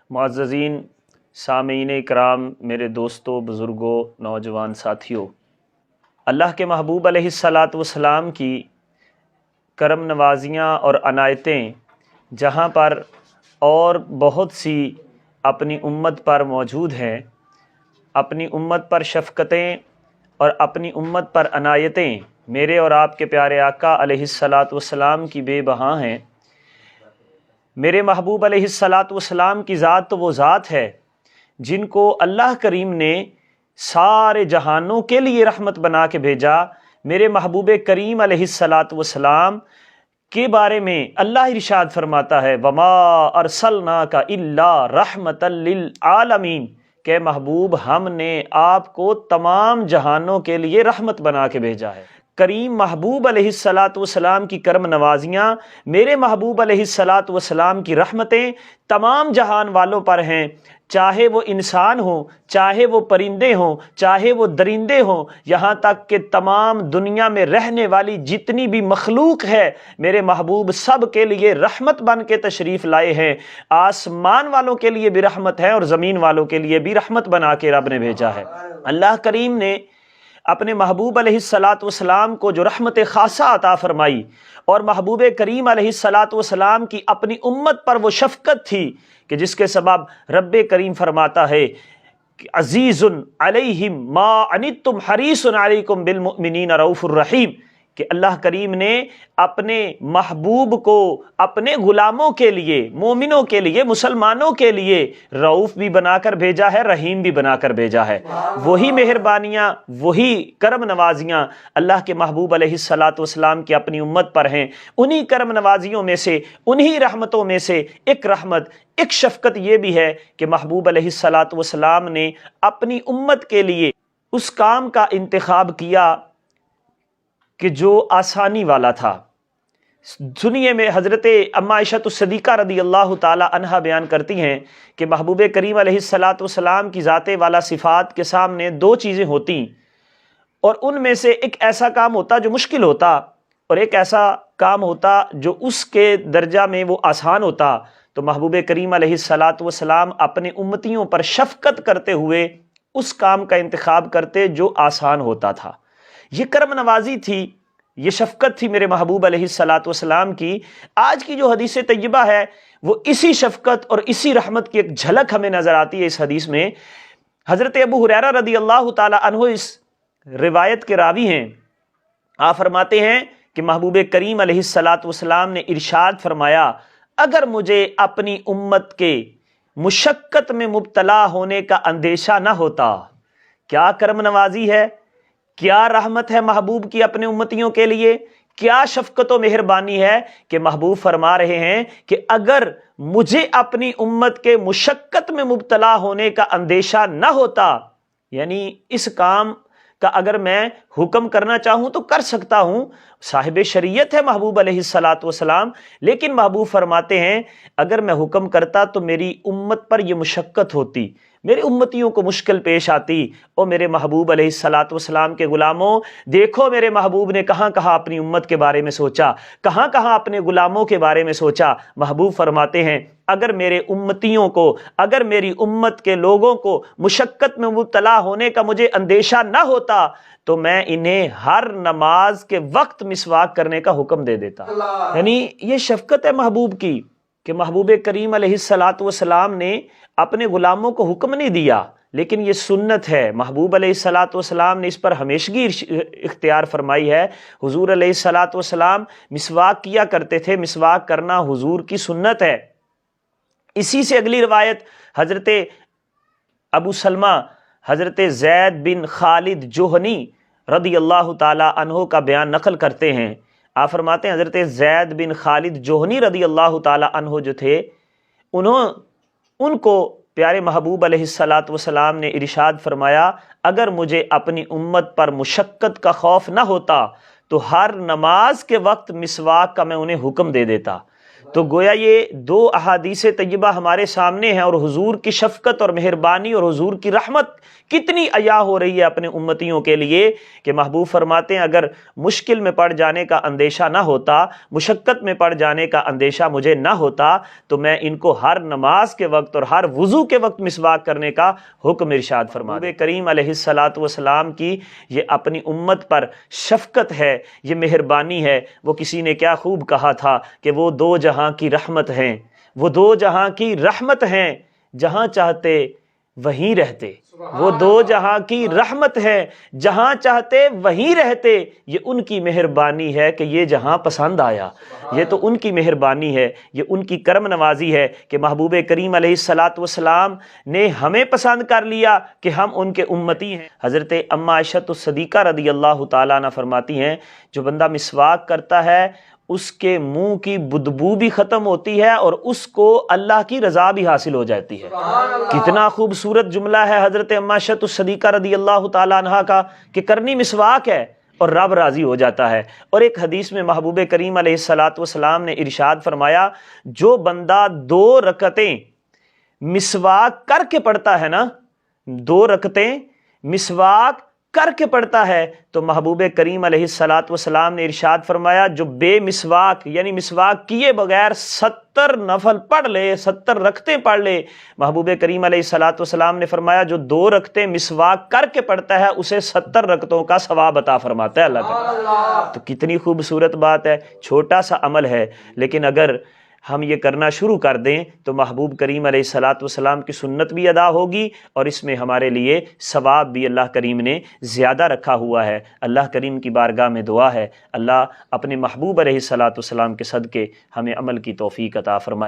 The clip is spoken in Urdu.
معززین سامعین اکرام، میرے دوستوں، بزرگوں، نوجوان ساتھیوں، اللہ کے محبوب علیہ الصلاۃ والسلام کی کرم نوازیاں اور عنایتیں جہاں پر اور بہت سی اپنی امت پر موجود ہیں، اپنی امت پر شفقتیں اور اپنی امت پر عنایتیں میرے اور آپ کے پیارے آقا علیہ الصلاۃ والسلام کی بے بہا ہیں۔ میرے محبوب علیہ الصلاۃ والسلام کی ذات تو وہ ذات ہے جن کو اللہ کریم نے سارے جہانوں کے لیے رحمت بنا کے بھیجا۔ میرے محبوب کریم علیہ الصلاۃ والسلام کے بارے میں اللہ ارشاد فرماتا ہے، وَمَا أَرْسَلْنَاكَ إِلَّا رَحْمَةً لِلْعَالَمِينَ، کہ محبوب ہم نے آپ کو تمام جہانوں کے لیے رحمت بنا کے بھیجا ہے۔ کریم محبوب علیہ الصلاۃ والسلام کی کرم نوازیاں، میرے محبوب علیہ الصلاۃ والسلام کی رحمتیں تمام جہان والوں پر ہیں، چاہے وہ انسان ہوں، چاہے وہ پرندے ہوں، چاہے وہ درندے ہوں، یہاں تک کہ تمام دنیا میں رہنے والی جتنی بھی مخلوق ہے، میرے محبوب سب کے لیے رحمت بن کے تشریف لائے ہیں۔ آسمان والوں کے لیے بھی رحمت ہے اور زمین والوں کے لیے بھی رحمت بنا کے رب نے بھیجا ہے۔ اللہ کریم نے اپنے محبوب علیہ الصلاۃ والسلام کو جو رحمت خاصہ عطا فرمائی، اور محبوب کریم علیہ الصلاۃ والسلام کی اپنی امت پر وہ شفقت تھی کہ جس کے سبب رب کریم فرماتا ہے کہ عزیز علیہم ما عنتم حریص علیکم بالمؤمنین رؤوف الرحیم، کہ اللہ کریم نے اپنے محبوب کو اپنے غلاموں کے لیے، مومنوں کے لیے، مسلمانوں کے لیے رؤوف بھی بنا کر بھیجا ہے، رحیم بھی بنا کر بھیجا ہے۔ وہی مہربانیاں، وہی کرم نوازیاں اللہ کے محبوب علیہ الصلاۃ والسلام کی اپنی امت پر ہیں۔ انہی کرم نوازیوں میں سے، انہی رحمتوں میں سے ایک رحمت، ایک شفقت یہ بھی ہے کہ محبوب علیہ الصلاۃ والسلام نے اپنی امت کے لیے اس کام کا انتخاب کیا کہ جو آسانی والا تھا۔ سنیے، میں حضرت اما عائشہ الصدیقہ رضی اللہ تعالی عنہا بیان کرتی ہیں کہ محبوب کریم علیہ الصلاۃ والسلام کی ذات والا صفات کے سامنے دو چیزیں ہوتی، اور ان میں سے ایک ایسا کام ہوتا جو مشکل ہوتا، اور ایک ایسا کام ہوتا جو اس کے درجہ میں وہ آسان ہوتا۔ تو محبوب کریم علیہ الصلاۃ والسلام اپنے امتیوں پر شفقت کرتے ہوئے اس کام کا انتخاب کرتے جو آسان ہوتا تھا۔ یہ کرم نوازی تھی، یہ شفقت تھی میرے محبوب علیہ الصلاۃ والسلام کی۔ آج کی جو حدیث طیبہ ہے وہ اسی شفقت اور اسی رحمت کی ایک جھلک ہمیں نظر آتی ہے اس حدیث میں۔ حضرت ابو ہریرہ رضی اللہ تعالی عنہ اس روایت کے راوی ہیں۔ آپ فرماتے ہیں کہ محبوب کریم علیہ الصلاۃ والسلام نے ارشاد فرمایا، اگر مجھے اپنی امت کے مشقت میں مبتلا ہونے کا اندیشہ نہ ہوتا۔ کیا کرم نوازی ہے، کیا رحمت ہے محبوب کی اپنے امتیوں کے لیے، کیا شفقت و مہربانی ہے کہ محبوب فرما رہے ہیں کہ اگر مجھے اپنی امت کے مشقت میں مبتلا ہونے کا اندیشہ نہ ہوتا، یعنی اس کام کا اگر میں حکم کرنا چاہوں تو کر سکتا ہوں، صاحب شریعت ہے محبوب علیہ الصلاۃ والسلام، لیکن محبوب فرماتے ہیں اگر میں حکم کرتا تو میری امت پر یہ مشقت ہوتی، میرے امتیوں کو مشکل پیش آتی۔ اور میرے محبوب علیہ الصلاۃ والسلام کے غلاموں، دیکھو میرے محبوب نے کہاں کہاں اپنی امت کے بارے میں سوچا، کہاں کہاں اپنے غلاموں کے بارے میں سوچا۔ محبوب فرماتے ہیں اگر میرے امتیوں کو، اگر میری امت کے لوگوں کو مشقت میں مبتلا ہونے کا مجھے اندیشہ نہ ہوتا تو میں انہیں ہر نماز کے وقت مسواک کرنے کا حکم دے دیتا۔ یعنی یہ شفقت ہے محبوب کی کہ محبوب کریم علیہ الصلاۃ والسلام نے اپنے غلاموں کو حکم نہیں دیا، لیکن یہ سنت ہے۔ محبوب علیہ الصلاۃ والسلام نے اس پر ہمیشگی اختیار فرمائی ہے۔ حضور علیہ الصلاۃ والسلام مسواک کیا کرتے تھے، مسواک کرنا حضور کی سنت ہے۔ اسی سے اگلی روایت حضرت ابو سلمہ حضرت زید بن خالد جوہنی رضی اللہ تعالی عنہ کا بیان نقل کرتے ہیں۔ آپ فرماتے ہیں حضرت زید بن خالد جوہنی رضی اللہ تعالی عنہ جو تھے، ان کو پیارے محبوب علیہ الصلاۃ والسلام نے ارشاد فرمایا، اگر مجھے اپنی امت پر مشقت کا خوف نہ ہوتا تو ہر نماز کے وقت مسواک کا میں انہیں حکم دے دیتا۔ تو گویا یہ دو احادیث طیبہ ہمارے سامنے ہیں، اور حضور کی شفقت اور مہربانی اور حضور کی رحمت کتنی عیا ہو رہی ہے اپنے امتیوں کے لیے کہ محبوب فرماتے ہیں اگر مشکل میں پڑ جانے کا اندیشہ نہ ہوتا، مشقت میں پڑ جانے کا اندیشہ مجھے نہ ہوتا، تو میں ان کو ہر نماز کے وقت اور ہر وضو کے وقت مسواک کرنے کا حکم ارشاد فرما دے۔ کریم علیہ الصلاۃ والسلام کی یہ اپنی امت پر شفقت ہے، یہ مہربانی ہے۔ وہ کسی نے کیا خوب کہا تھا کہ وہ دو جہاں کی رحمت ہیں، وہ دو جہاں کی رحمت ہیں، جہاں چاہتے وہیں رہتے۔ وہ دو جہاں کی رحمت ہے، جہاں چاہتے وہیں رہتے۔ یہ ان کی مہربانی ہے کہ یہ جہاں پسند آیا، یہ تو ان کی مہربانی ہے، یہ ان کی کرم نوازی ہے کہ محبوب کریم علیہ الصلاۃ والسلام نے ہمیں پسند کر لیا کہ ہم ان کے امتی ہیں۔ حضرت ام عائشہ الصدیقہ رضی اللہ تعالیٰ عنہ فرماتی ہیں جو بندہ مسواک کرتا ہے اس کے منہ کی بدبو بھی ختم ہوتی ہے اور اس کو اللہ کی رضا بھی حاصل ہو جاتی ہے۔ کتنا خوبصورت جملہ ہے حضرت ام عائشہ الصدیقہ رضی اللہ تعالیٰ عنہ کا کہ کرنی مسواک ہے اور رب راضی ہو جاتا ہے۔ اور ایک حدیث میں محبوب کریم علیہ الصلاۃ والسلام نے ارشاد فرمایا جو بندہ 2 رکعتیں مسواک کر کے پڑھتا ہے نا، 2 رکعتیں مسواک کر کے پڑھتا ہے، تو محبوب کریم علیہ الصلاۃ والسلام نے ارشاد فرمایا جو بے مسواک یعنی مسواک کیے بغیر 70 نفل پڑھ لے، 70 رکعتیں پڑھ لے، محبوب کریم علیہ الصلاۃ والسلام نے فرمایا جو 2 رکعتیں مسواک کر کے پڑھتا ہے اسے 70 رکعتوں کا ثواب عطا فرماتا ہے اللہ تعالیٰ۔ تو کتنی خوبصورت بات ہے، چھوٹا سا عمل ہے، لیکن اگر ہم یہ کرنا شروع کر دیں تو محبوب کریم علیہ الصلاۃ والسلام کی سنت بھی ادا ہوگی اور اس میں ہمارے لیے ثواب بھی اللہ کریم نے زیادہ رکھا ہوا ہے۔ اللہ کریم کی بارگاہ میں دعا ہے اللہ اپنے محبوب علیہ الصلاۃ والسلام کے صدقے ہمیں عمل کی توفیق عطا فرمائے۔